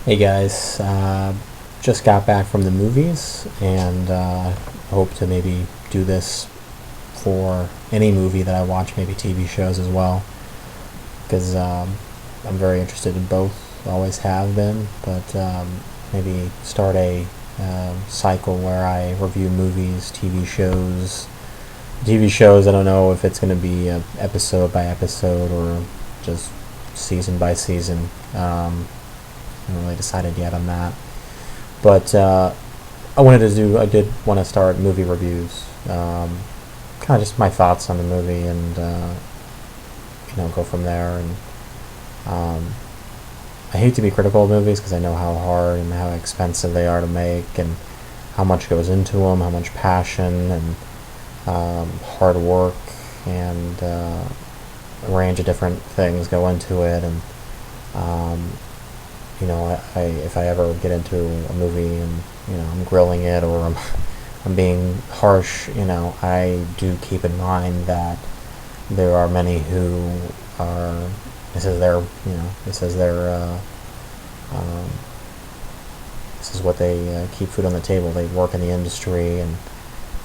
Hey guys, just got back from the movies and hope to maybe do this for any movie that I watch, maybe TV shows as well, because I'm very interested in both, always have been, but maybe start a cycle where I review movies, TV shows. TV shows, I don't know if it's going to be episode by episode or just season by season. I haven't really decided yet on that. But I did want to start movie reviews. Kind of just my thoughts on the movie and, go from there. And I hate to be critical of movies because I know how hard and how expensive they are to make and how much goes into them, how much passion and hard work and a range of different things go into it. And um, if I ever get into a movie and I'm grilling it or I'm being harsh, I do keep in mind that there are many who are this is their this is their um, this is what they keep food on the table. They work in the industry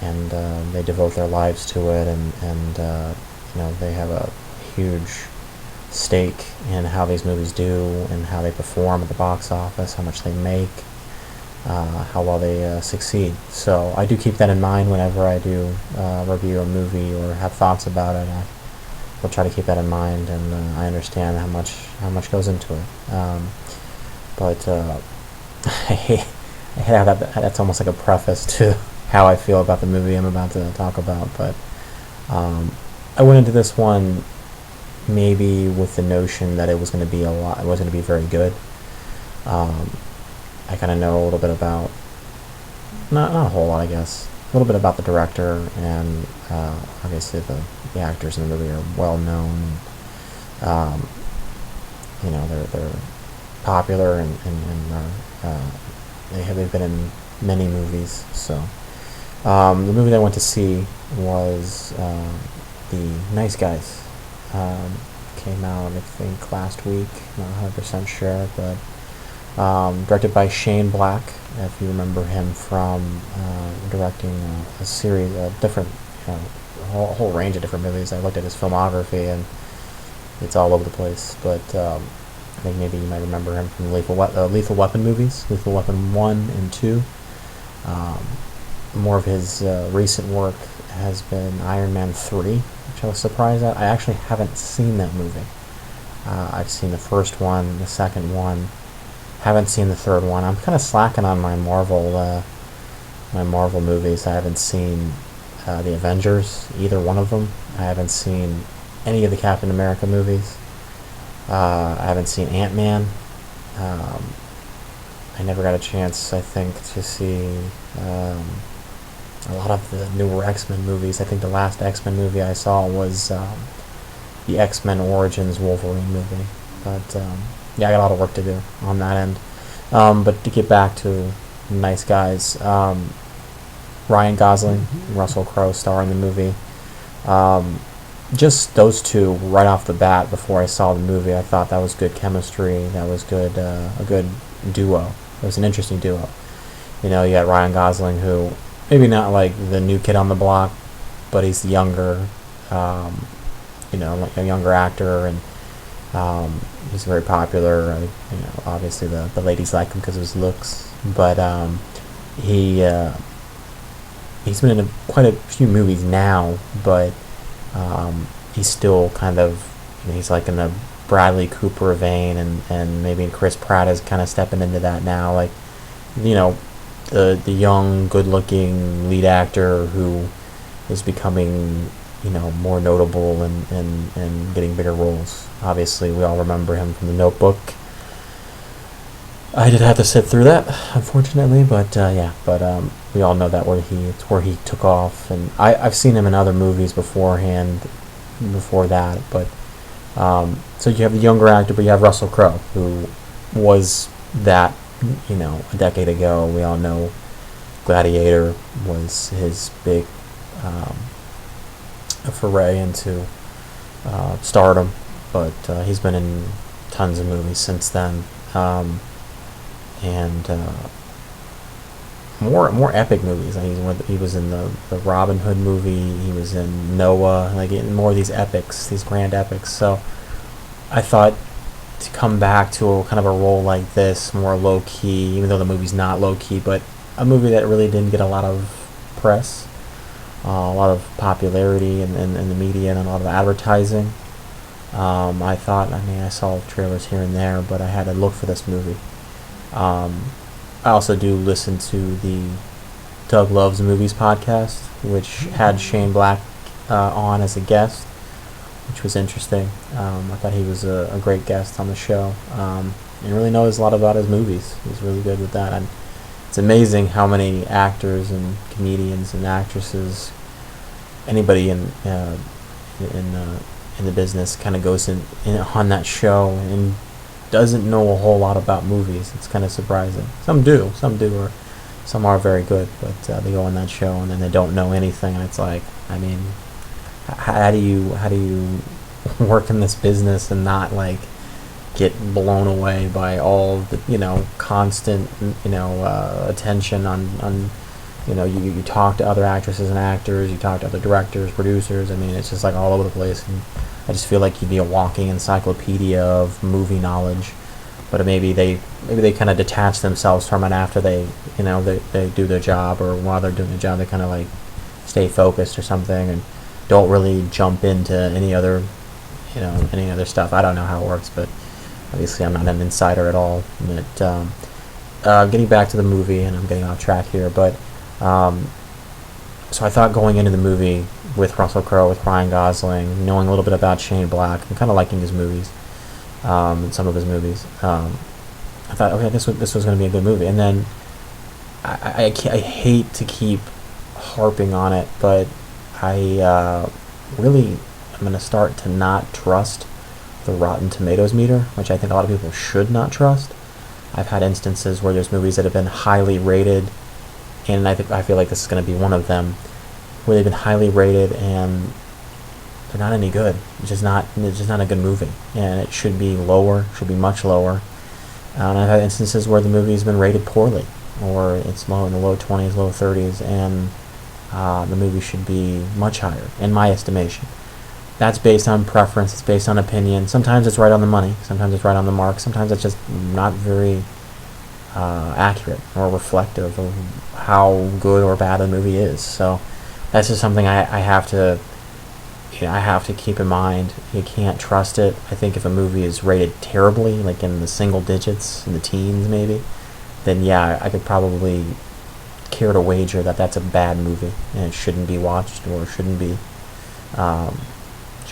and they devote their lives to it and they have a huge stake in how these movies do and how they perform at the box office, how much they make, how well they succeed. So I do keep that in mind whenever I do review a movie or have thoughts about it. I will try to keep that in mind, and I understand how much goes into it. But I hate how that's almost like a preface to how I feel about the movie I'm about to talk about. But I went into this one maybe with the notion that it was going to be it was going to be very good. Um, I kind of know a little bit about, not a whole lot, I guess, a little bit about the director, and obviously the actors in the movie are well known. Um, they're popular and are, they've been in many movies. So the movie that I went to see was The Nice Guys. Came out, I think, last week. Not 100% sure, but directed by Shane Black. If you remember him from directing a series of different, a whole range of different movies. I looked at his filmography, and it's all over the place. But I think maybe you might remember him from Lethal Weapon movies, Lethal Weapon 1 and 2. Um, More of his recent work has been Iron Man 3, which I was surprised at. I actually haven't seen that movie. I've seen the first one, the second one. Haven't seen the third one. I'm kind of slacking on my Marvel movies. I haven't seen the Avengers, either one of them. I haven't seen any of the Captain America movies. I haven't seen Ant-Man. I never got a chance, I think, to see a lot of the newer X-Men movies. I think the last X-Men movie I saw was the X-Men Origins Wolverine movie. But yeah, I got a lot of work to do on that end. But to get back to Nice Guys, Ryan Gosling, Russell Crowe star in the movie. Just those two right off the bat before I saw the movie, I thought that was good chemistry. That was good, a good duo. It was an interesting duo. You got Ryan Gosling, who maybe not like the new kid on the block, but he's younger, like a younger actor, and he's very popular. Obviously the ladies like him because of his looks, but he he's been in quite a few movies now, but he's still kind of, he's like in the Bradley Cooper vein, and maybe Chris Pratt is kind of stepping into that now, like the young, good-looking lead actor who is becoming more notable and getting bigger roles. Obviously, we all remember him from The Notebook. I did have to sit through that, unfortunately, but yeah. But we all know that it's where he took off, and I've seen him in other movies beforehand, before that. But so you have the younger actor, but you have Russell Crowe, who was that a decade ago. We all know Gladiator was his big foray into stardom, but he's been in tons of movies since then. and more epic movies. He was in the Robin Hood movie. He was in Noah. Like in more of these epics, these grand epics. So I thought to come back to a kind of a role like this, more low key, even though the movie's not low key, but a movie that really didn't get a lot of press, a lot of popularity in the media and a lot of advertising. I thought, I saw trailers here and there, but I had to look for this movie. I also do listen to the Doug Loves Movies podcast, which had Shane Black on as a guest, which was interesting. I thought he was a great guest on the show. He really knows a lot about his movies. He's really good with that. And it's amazing how many actors and comedians and actresses, anybody in the business, kind of goes in on that show and doesn't know a whole lot about movies. It's kind of surprising. Some do, or some are very good, but they go on that show and then they don't know anything. And it's like, how do you work in this business and not like get blown away by all the constant attention on you talk to other actresses and actors, you talk to other directors, producers. It's just like all over the place, and I just feel like you'd be a walking encyclopedia of movie knowledge. But maybe they kind of detach themselves from it after they do their job, or while they're doing their job they kind of like stay focused or something and don't really jump into any other stuff. I don't know how it works, but obviously I'm not an insider at all. But getting back to the movie, and I'm getting off track here, but so I thought going into the movie with Russell Crowe, with Ryan Gosling, knowing a little bit about Shane Black, and kind of liking his movies, and some of his movies, I thought, okay, this was going to be a good movie. And then I hate to keep harping on it, but I really am going to start to not trust the Rotten Tomatoes meter, which I think a lot of people should not trust. I've had instances where there's movies that have been highly rated, and I feel like this is going to be one of them, where they've been highly rated and they're not any good. It's just not a good movie, and it should be lower, should be much lower. And I've had instances where the movie's been rated poorly, or it's low in the low 20s, low 30s, and the movie should be much higher, in my estimation. That's based on preference, it's based on opinion. Sometimes it's right on the money, sometimes it's right on the mark, sometimes it's just not very accurate or reflective of how good or bad the movie is. So that's just something I have to keep in mind. You can't trust it. I think if a movie is rated terribly, like in the single digits, in the teens maybe, then yeah, I could probably care to wager that that's a bad movie and it shouldn't be watched or shouldn't be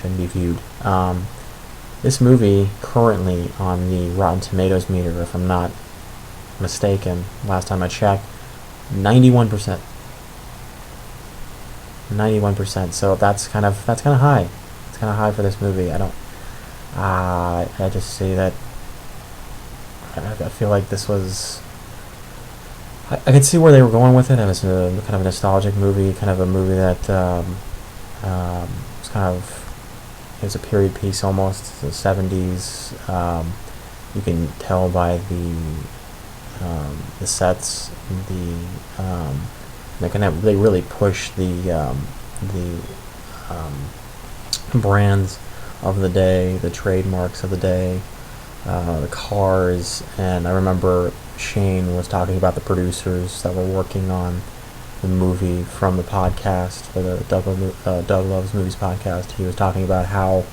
viewed. This movie currently on the Rotten Tomatoes meter, if I'm not mistaken, last time I checked, 91%. 91%. So that's kind of high. It's kind of high for this movie. I just see that. I feel like this was. I could see where they were going with it. It was a kind of a nostalgic movie, kind of a movie that was kind of. It was a period piece almost, the 70s. You can tell by the sets, they really push the brands of the day, the trademarks of the day, the cars. And I remember Shane was talking about the producers that were working on the movie from the podcast, for the Doug Loves Movies podcast. He was talking about how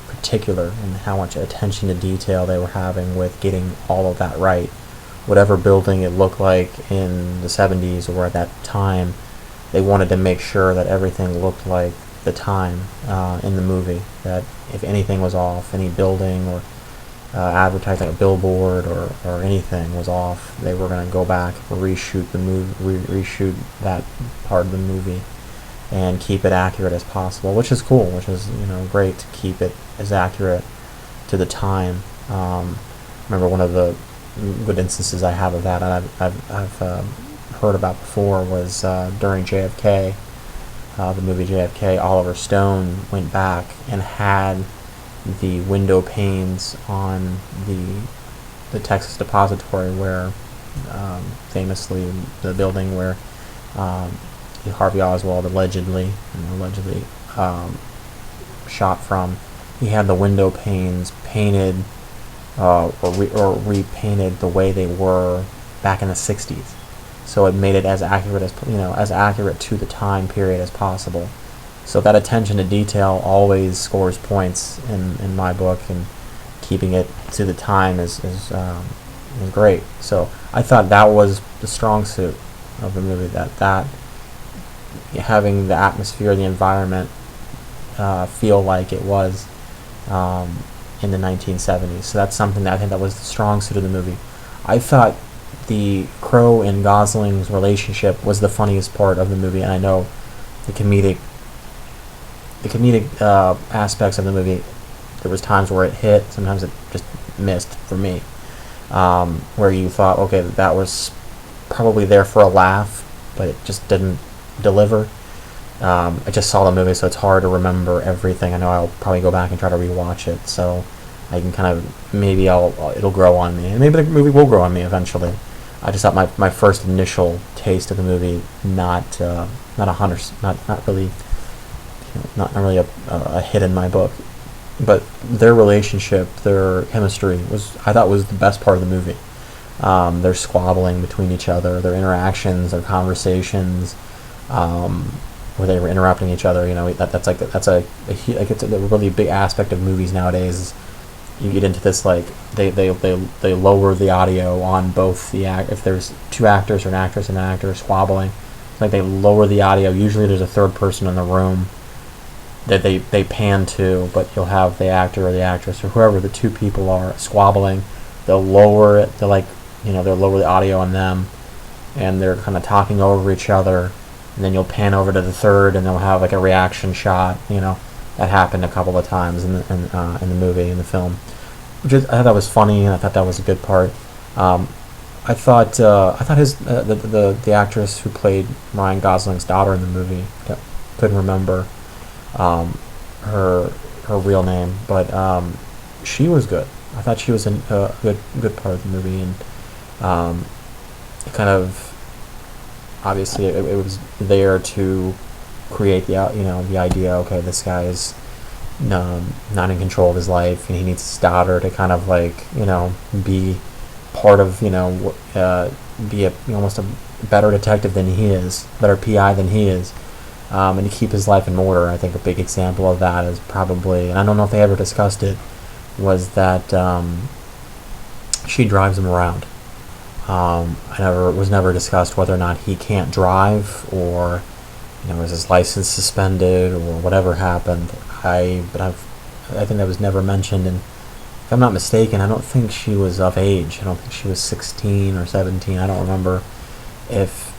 particular and how much attention to detail they were having with getting all of that right. Whatever building it looked like in the 70s or at that time, they wanted to make sure that everything looked like the time in the movie. That if anything was off, any building or advertising, a billboard or anything was off, they were going to go back and reshoot that part of the movie and keep it accurate as possible, which is cool, which is great to keep it as accurate to the time. Remember one of the good instances I have of that, and I've heard about before, was during JFK, the movie JFK. Oliver Stone went back and had the window panes on the the Texas Depository, where famously the building where um, Harvey Oswald allegedly shot from. He had the window panes painted or repainted the way they were back in the 60s, so it made it as accurate as accurate to the time period as possible. So that attention to detail always scores points in my book, and keeping it to the time is great. So I thought that was the strong suit of the movie. That having the atmosphere, the environment feel like it was in the 1970s. So that's something that I think that was the strong suit of the movie. I thought the Crowe and Gosling's relationship was the funniest part of the movie, and I know the comedic aspects of the movie, there was times where it hit, sometimes it just missed for me, where you thought, okay, that was probably there for a laugh, but it just didn't deliver. I just saw the movie, so it's hard to remember everything. I know I'll probably go back and try to rewatch it, so I can kind of, maybe it'll grow on me, and maybe the movie will grow on me eventually. I just thought my first initial taste of the movie not really not really a hit in my book, but their relationship, their chemistry I thought was the best part of the movie. Their squabbling between each other, their interactions, their conversations, where they were interrupting each other. That's a really big aspect of movies nowadays. You get into this, like they lower the audio on both if there's two actors or an actress and an actor squabbling, like they lower the audio. Usually there's a third person in the room that they pan to, but you'll have the actor or the actress or whoever the two people are squabbling. They'll lower it. They'll lower the audio on them, and they're kind of talking over each other. And then you'll pan over to the third, and they'll have like a reaction shot. That happened a couple of times in the movie, in the film, I thought that was funny, and I thought that was a good part. I thought his the actress who played Ryan Gosling's daughter in the movie, couldn't remember her real name, but she was good. I thought she was a good part of the movie, and it kind of, obviously it was there to create the idea. Okay, this guy is not in control of his life, and he needs his daughter to kind of be part of be almost a better detective than he is, better PI than he is, and to keep his life in order. I think a big example of that is probably, and I don't know if they ever discussed it, was that she drives him around. It was never discussed whether or not he can't drive, or was his license suspended, or whatever happened. I think that was never mentioned, and if I'm not mistaken, I don't think she was of age. I don't think she was 16 or 17. I don't remember if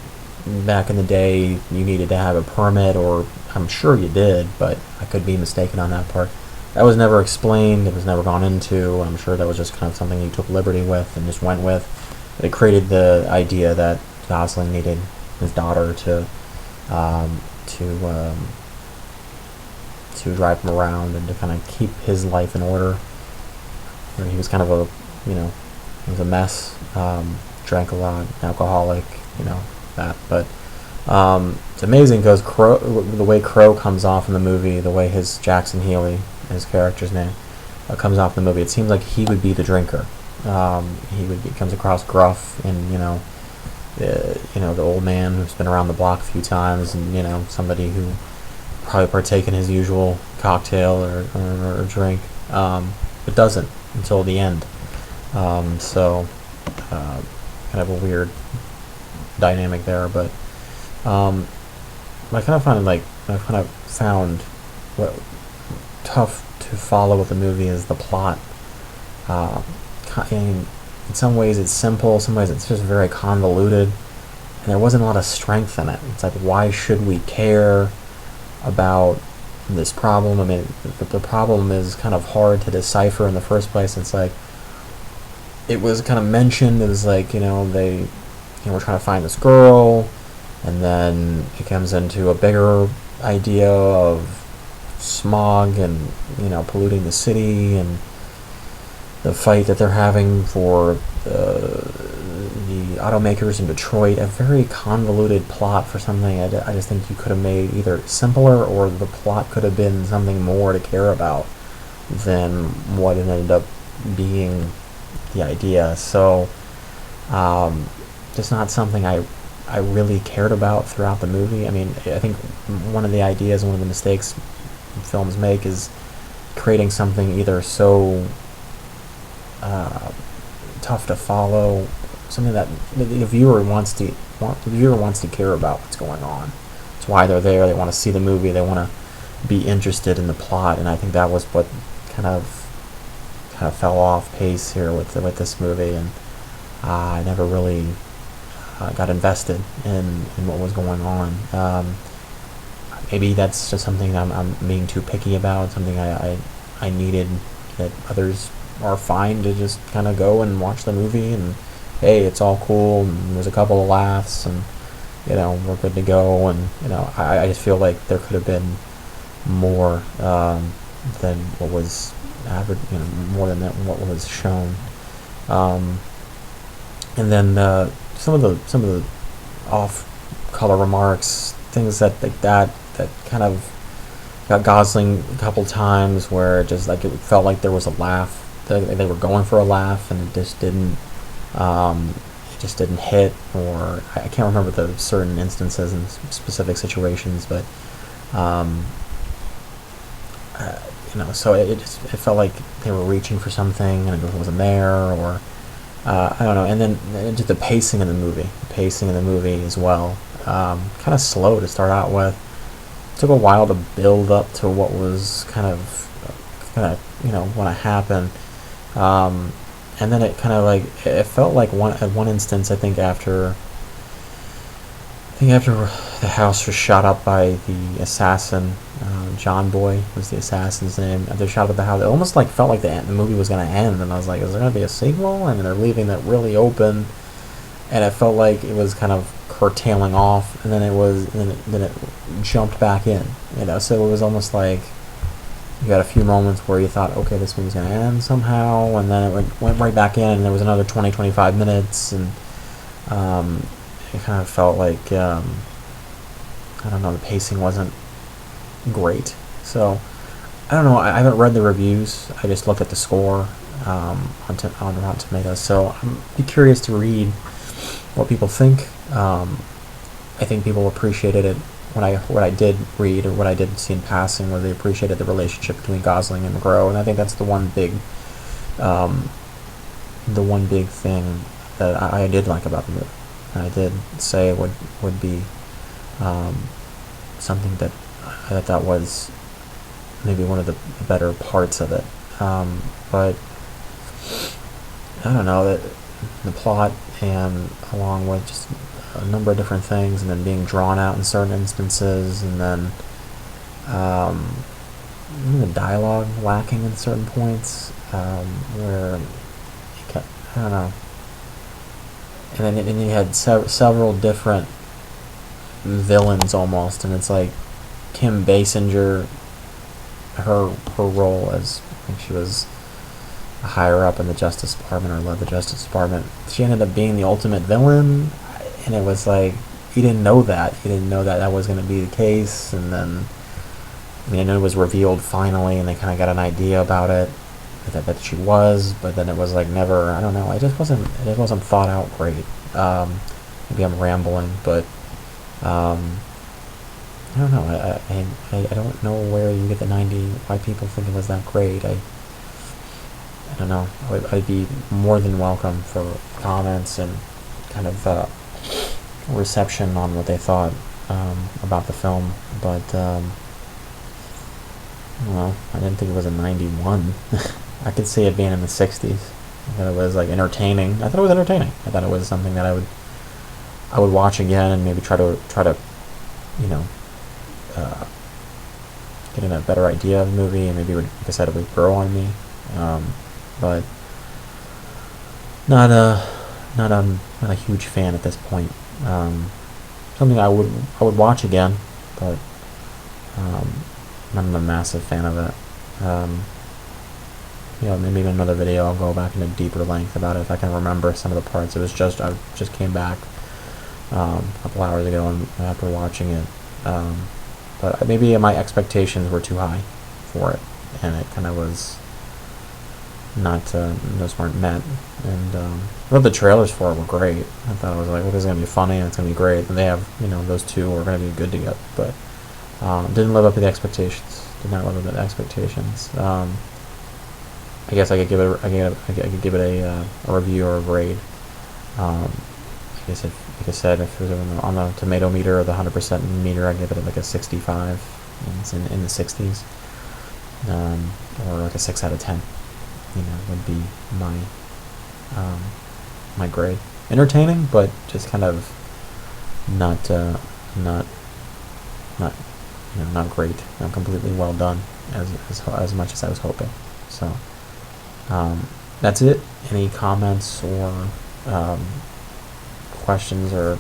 back in the day you needed to have a permit, or I'm sure you did, but I could be mistaken on that part. That was never explained. It was never gone into. I'm sure that was just kind of something he took liberty with and just went with. But it created the idea that Gosling needed his daughter to drive him around and to kind of keep his life in order. Where he was kind of he was a mess, drank a lot, alcoholic, that. But it's amazing because the way Crowe comes off in the movie, the way Jackson Healy, his character's name, comes off in the movie, it seems like he would be the drinker. He comes across gruff and the old man who's been around the block a few times, and somebody who probably partake in his usual cocktail or drink, but doesn't until the end. So kind of a weird dynamic there, but I kind of found what tough to follow with the movie is the plot. In some ways it's simple, in some ways it's just very convoluted, and there wasn't a lot of strength in it. It's like, why should we care about this problem? I mean, the problem is kind of hard to decipher in the first place. It's like, it was kind of mentioned, it was like, they we're trying to find this girl, and then it comes into a bigger idea of smog and polluting the city, and the fight that they're having for the automakers in Detroit, a very convoluted plot for something I just think you could have made either simpler, or the plot could have been something more to care about than what it ended up being the idea. So just not something I really cared about throughout the movie. I mean, I think one of the ideas, one of the mistakes films make is creating something either so tough to follow, something that the viewer wants to care about what's going on. It's why they're there. They want to see the movie. They want to be interested in the plot, and I think that was what kind of fell off pace here with this movie, and I never really got invested in what was going on. Maybe that's just something I'm being too picky about, something I needed that others are fine to just kind of go and watch the movie, and hey, it's all cool, and there's a couple of laughs, and we're good to go. And I just feel like there could have been more than what was average, more than what was shown. And then some of the off-color remarks, things that kind of got Gosling a couple times, where it just like it felt like there was a laugh. They were going for a laugh, and it just didn't. It just didn't hit, or I can't remember the certain instances and specific situations, but so it felt like they were reaching for something and it wasn't there, or I don't know. And then just the pacing of the movie as well, kind of slow to start out with. It took a while to build up to what was kind of want to happen. And then it kind of it felt like at one instance, I think after the house was shot up by the assassin, John Boy was the assassin's name. They shot up the house. It almost felt like the movie was going to end, and I was like, is there going to be a sequel? I mean, they're leaving that really open, and it felt like it was kind of curtailing off, and then it jumped back in. So it was almost like you had a few moments where you thought, okay, this movie's going to end somehow, and then it went right back in, and there was another 20-25 minutes, and it kind of felt like, I don't know, the pacing wasn't great. So, I don't know, I haven't read the reviews, I just looked at the score on Rotten Tomatoes, so I'd be curious to read what people think. I think people appreciated it. What I did read, or what I did see in passing, was they appreciated the relationship between Gosling and McGraw, and I think that's the one big thing that I did like about the movie. And I did say it would be something that I thought was maybe one of the better parts of it. But I don't know, that the plot, and along with just a number of different things, and then being drawn out in certain instances, and then the dialogue lacking in certain points, where I don't know. And then you had several different villains almost, and it's like Kim Basinger, her role as, I think she was higher up in the Justice Department, or led the Justice Department, she ended up being the ultimate villain, and it was like, you didn't know that was going to be the case. And then, I mean, I know it was revealed finally, and they kind of got an idea about it, that she was, but then it was like never, I don't know, it just wasn't thought out great. Maybe I'm rambling, but I don't know, I don't know where you get the 90, why people think it was that great. I don't know. I'd be more than welcome for comments and kind of reception on what they thought about the film, but I don't know, I didn't think it was a 91. I could see it being in the 60s. I thought it was entertaining. I thought it was something that I would watch again, and maybe try to getting a better idea of the movie, and maybe like I said, it would grow on me. But not a huge fan at this point. Something I would watch again, but not a massive fan of it. maybe in another video I'll go back into deeper length about it if I can remember some of the parts. I just came back a couple hours ago and after watching it, but maybe my expectations were too high for it, and it kind of was not those weren't met. And the trailers for it were great. I thought it was like, well, this is gonna be funny and it's gonna be great, and they have those two are gonna be good together, but didn't live up to the expectations. Did not live up to the expectations. I guess I could give it a review or a grade. I guess like I said, if it was on the tomato meter or the 100% meter, I'd give it like a 65. And it's in the 60s, or like a 6 out of 10. Would be my my grade. Entertaining, but just kind of not great. Not completely well done as much as I was hoping. So that's it. Any comments or questions or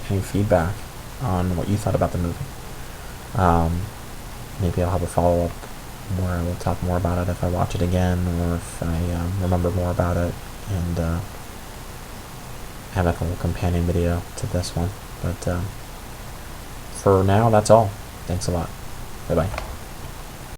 any feedback on what you thought about the movie? Maybe I'll have a follow-up where I will talk more about it if I watch it again, or if I remember more about it, and have like a little companion video to this one. But for now, that's all. Thanks a lot. Bye-bye.